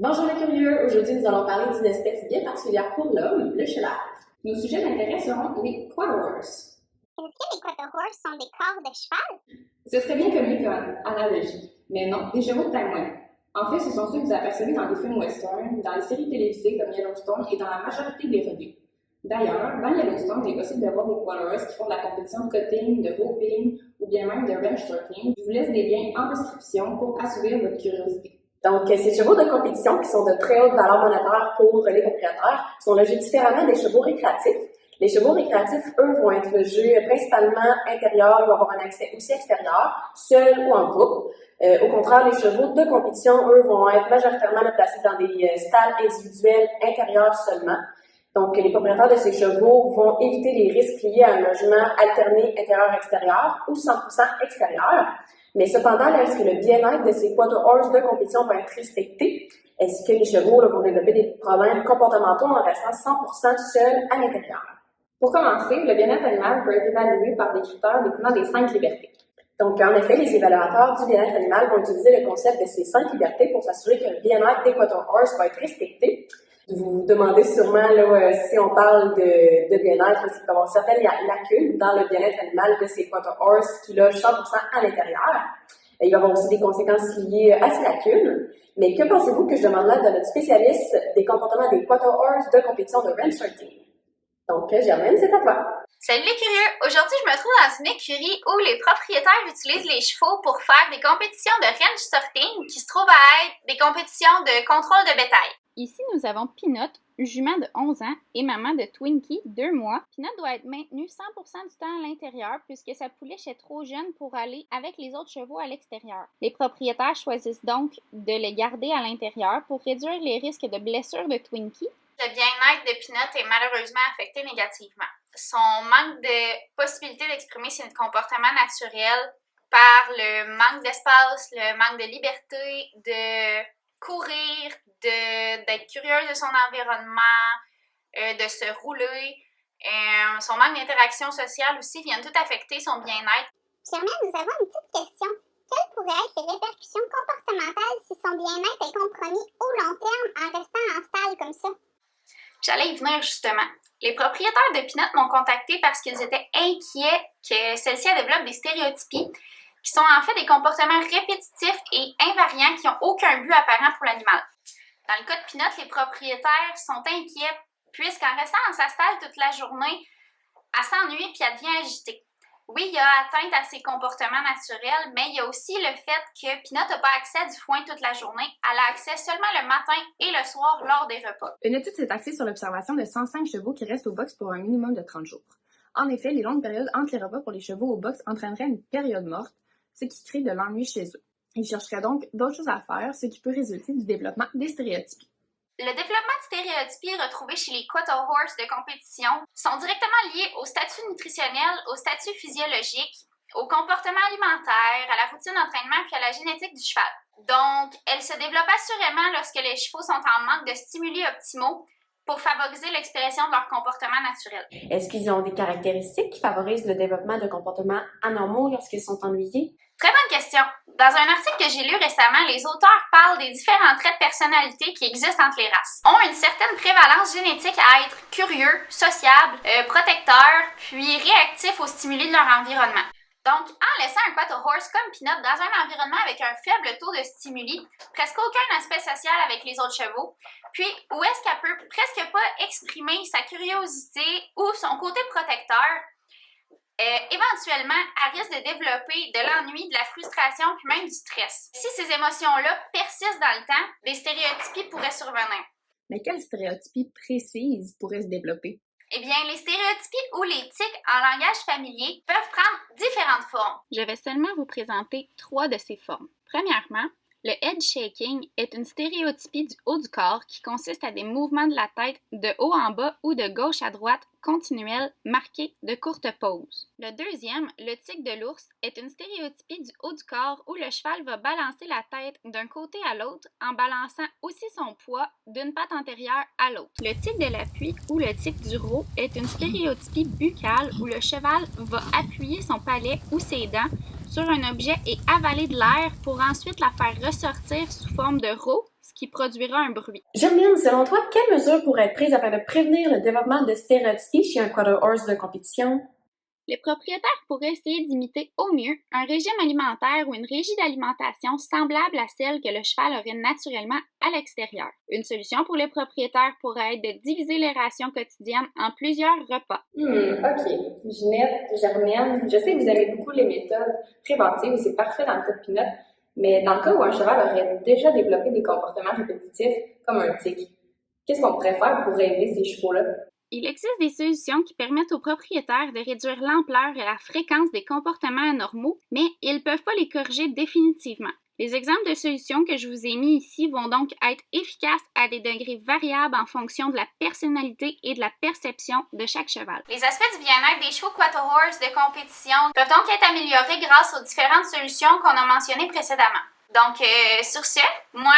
Bonjour les curieux! Aujourd'hui, nous allons parler d'une espèce bien particulière pour l'homme, le cheval. Nos sujets d'intérêt seront les quarter horse. Est-ce que les quarter horse sont des corps de cheval? Ce serait bien connu comme analogie, mais non, des chevaux de taille moyenne. En fait, ce sont ceux que vous apercevez dans les films western, dans les séries télévisées comme Yellowstone et dans la majorité des revues. D'ailleurs, dans Yellowstone, il est possible de voir des quarter horse qui font de la compétition de cutting, de roping ou bien même de ranch surfing. Je vous laisse des liens en description pour assouvir votre curiosité. Donc, ces chevaux de compétition qui sont de très haute valeur monétaire pour les propriétaires sont logés différemment des chevaux récréatifs. Les chevaux récréatifs, eux, vont être logés principalement intérieurs, ils vont avoir un accès aussi extérieur, seul ou en groupe. Au contraire, les chevaux de compétition, eux, vont être majoritairement placés dans des stalles individuelles intérieures seulement. Donc, les propriétaires de ces chevaux vont éviter les risques liés à un logement alterné intérieur-extérieur ou 100% extérieur. Mais cependant, est-ce que le bien-être de ces quarter horse de compétition va être respecté? Est-ce que les chevaux vont développer des problèmes comportementaux en restant 100% seuls à l'intérieur? Pour commencer, le bien-être animal peut être évalué par des critères découlant des 5 libertés. Donc, en effet, les évaluateurs du bien-être animal vont utiliser le concept de ces 5 libertés pour s'assurer que le bien-être des quarter horse va être respecté. Vous vous demandez sûrement là, si on parle de bien-être, c'est qu'il va y avoir certaines lacunes dans le bien-être animal de ces quarter horse qui logent 100% à l'intérieur. Il va y avoir aussi des conséquences liées à ces lacunes. Mais que pensez-vous que je demande là de notre spécialiste des comportements des quarter horse de compétition de ranch surfing? Donc, Germaine, c'est à toi. Salut les curieux! Aujourd'hui, je me trouve dans une écurie où les propriétaires utilisent les chevaux pour faire des compétitions de ranch sorting qui se trouvent à être des compétitions de contrôle de bétail. Ici, nous avons Pinot, jument de 11 ans et maman de Twinkie, 2 mois. Pinot doit être maintenu 100% du temps à l'intérieur puisque sa pouliche est trop jeune pour aller avec les autres chevaux à l'extérieur. Les propriétaires choisissent donc de les garder à l'intérieur pour réduire les risques de blessures de Twinkie. Le bien-être de Pinot est malheureusement affecté négativement. Son manque de possibilité d'exprimer ses comportements naturels par le manque d'espace, le manque de liberté, de courir, d'être curieuse de son environnement, de se rouler. Son manque d'interaction sociale aussi vient tout affecter son bien-être. Germaine, nous avons une petite question. Quelles pourraient être les répercussions comportementales si son bien-être est compromis au long terme en restant en stall comme ça? J'allais y venir justement. Les propriétaires de Pinot m'ont contacté parce qu'ils étaient inquiets que celle-ci développe des stéréotypies qui sont en fait des comportements répétitifs et invariants qui n'ont aucun but apparent pour l'animal. Dans le cas de Pinot, les propriétaires sont inquiets puisqu'en restant dans sa stalle toute la journée, elle s'ennuie puis elle devient agitée. Oui, il y a atteinte à ses comportements naturels, mais il y a aussi le fait que Pinot n'a pas accès à du foin toute la journée. Elle a accès seulement le matin et le soir lors des repas. Une étude s'est axée sur l'observation de 105 chevaux qui restent au box pour un minimum de 30 jours. En effet, les longues périodes entre les repas pour les chevaux au box entraîneraient une période morte, ce qui crée de l'ennui chez eux. Ils chercheraient donc d'autres choses à faire, ce qui peut résulter du développement des stéréotypies. Le développement de stéréotypies retrouvées chez les quarter horse de compétition sont directement liés au statut nutritionnel, au statut physiologique, au comportement alimentaire, à la routine d'entraînement puis à la génétique du cheval. Donc, elles se développent assurément lorsque les chevaux sont en manque de stimuli optimaux pour favoriser l'expression de leur comportement naturel. Est-ce qu'ils ont des caractéristiques qui favorisent le développement de comportements anormaux lorsqu'ils sont ennuyés? Très bonne question. Dans un article que j'ai lu récemment, les auteurs parlent des différents traits de personnalité qui existent entre les races. Ont une certaine prévalence génétique à être curieux, sociables, protecteurs, puis réactifs aux stimuli de leur environnement. Donc, en laissant un quarter horse comme Pinot dans un environnement avec un faible taux de stimuli, presque aucun aspect social avec les autres chevaux, puis où est-ce qu'elle peut presque pas exprimer sa curiosité ou son côté protecteur, éventuellement, elle risque de développer de l'ennui, de la frustration, puis même du stress. Si ces émotions-là persistent dans le temps, des stéréotypies pourraient survenir. Mais quelles stéréotypies précises pourraient se développer? Eh bien, les stéréotypies ou les tics en langage familier peuvent prendre différentes formes. Je vais seulement vous présenter 3 de ces formes. Premièrement, le head shaking est une stéréotypie du haut du corps qui consiste à des mouvements de la tête de haut en bas ou de gauche à droite continuels marqués de courtes pauses. Le deuxième, le tic de l'ours, est une stéréotypie du haut du corps où le cheval va balancer la tête d'un côté à l'autre en balançant aussi son poids d'une patte antérieure à l'autre. Le tic de l'appui ou le tic du rot est une stéréotypie buccale où le cheval va appuyer son palais ou ses dents sur un objet et avaler de l'air pour ensuite la faire ressortir sous forme de rot, ce qui produira un bruit. Germaine, selon toi, quelles mesures pourraient être prises afin de prévenir le développement de stéréotypes chez un quarter horse de compétition? Les propriétaires pourraient essayer d'imiter au mieux un régime alimentaire ou une régie d'alimentation semblable à celle que le cheval aurait naturellement à l'extérieur. Une solution pour les propriétaires pourrait être de diviser les rations quotidiennes en plusieurs repas. OK. Ginette, Germaine, je sais que vous aimez beaucoup les méthodes préventives, c'est parfait dans le cas de Pinot, mais dans le cas où un cheval aurait déjà développé des comportements répétitifs, comme un tic, qu'est-ce qu'on pourrait faire pour aider ces chevaux-là? Il existe des solutions qui permettent aux propriétaires de réduire l'ampleur et la fréquence des comportements anormaux, mais ils ne peuvent pas les corriger définitivement. Les exemples de solutions que je vous ai mis ici vont donc être efficaces à des degrés variables en fonction de la personnalité et de la perception de chaque cheval. Les aspects du bien-être des chevaux quarter horse de compétition peuvent donc être améliorés grâce aux différentes solutions qu'on a mentionnées précédemment. Donc, sur ce, moi,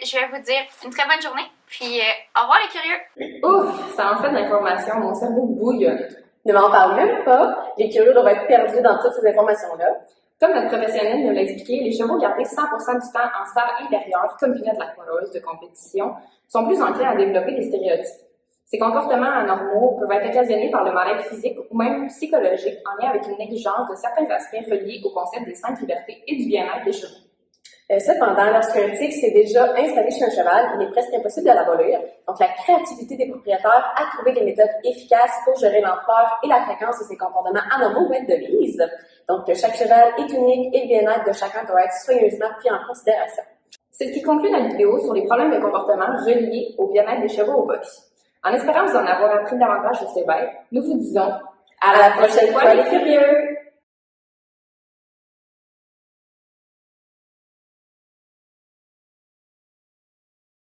je vais vous dire une très bonne journée, puis au revoir les curieux! Ouf, ça en fait de l'information, mon cerveau bouillonne. Ne m'en parle même pas, les curieux doivent être perdus dans toutes ces informations-là. Comme notre professionnel nous l'a expliqué, les chevaux gardés 100% du temps en stade intérieur, comme Pinot la quarter de compétition, sont plus enclins à développer des stéréotypes. Ces comportements anormaux peuvent être occasionnés par le mal-être physique ou même psychologique en lien avec une négligence de certains aspects reliés au concept des 5 libertés et du bien-être des chevaux. Cependant, lorsqu'un tic s'est déjà installé chez un cheval, il est presque impossible de l'abolir. Donc, la créativité des propriétaires à trouver des méthodes efficaces pour gérer l'ampleur et la fréquence de ces comportements anormaux va être de mise. Donc, chaque cheval est unique et le bien-être de chacun doit être soigneusement pris en considération. C'est ce qui conclut la vidéo sur les problèmes de comportement reliés au bien-être des chevaux au box. En espérant vous en avoir appris davantage sur ces bêtes, nous vous disons à la prochaine fois les curieux!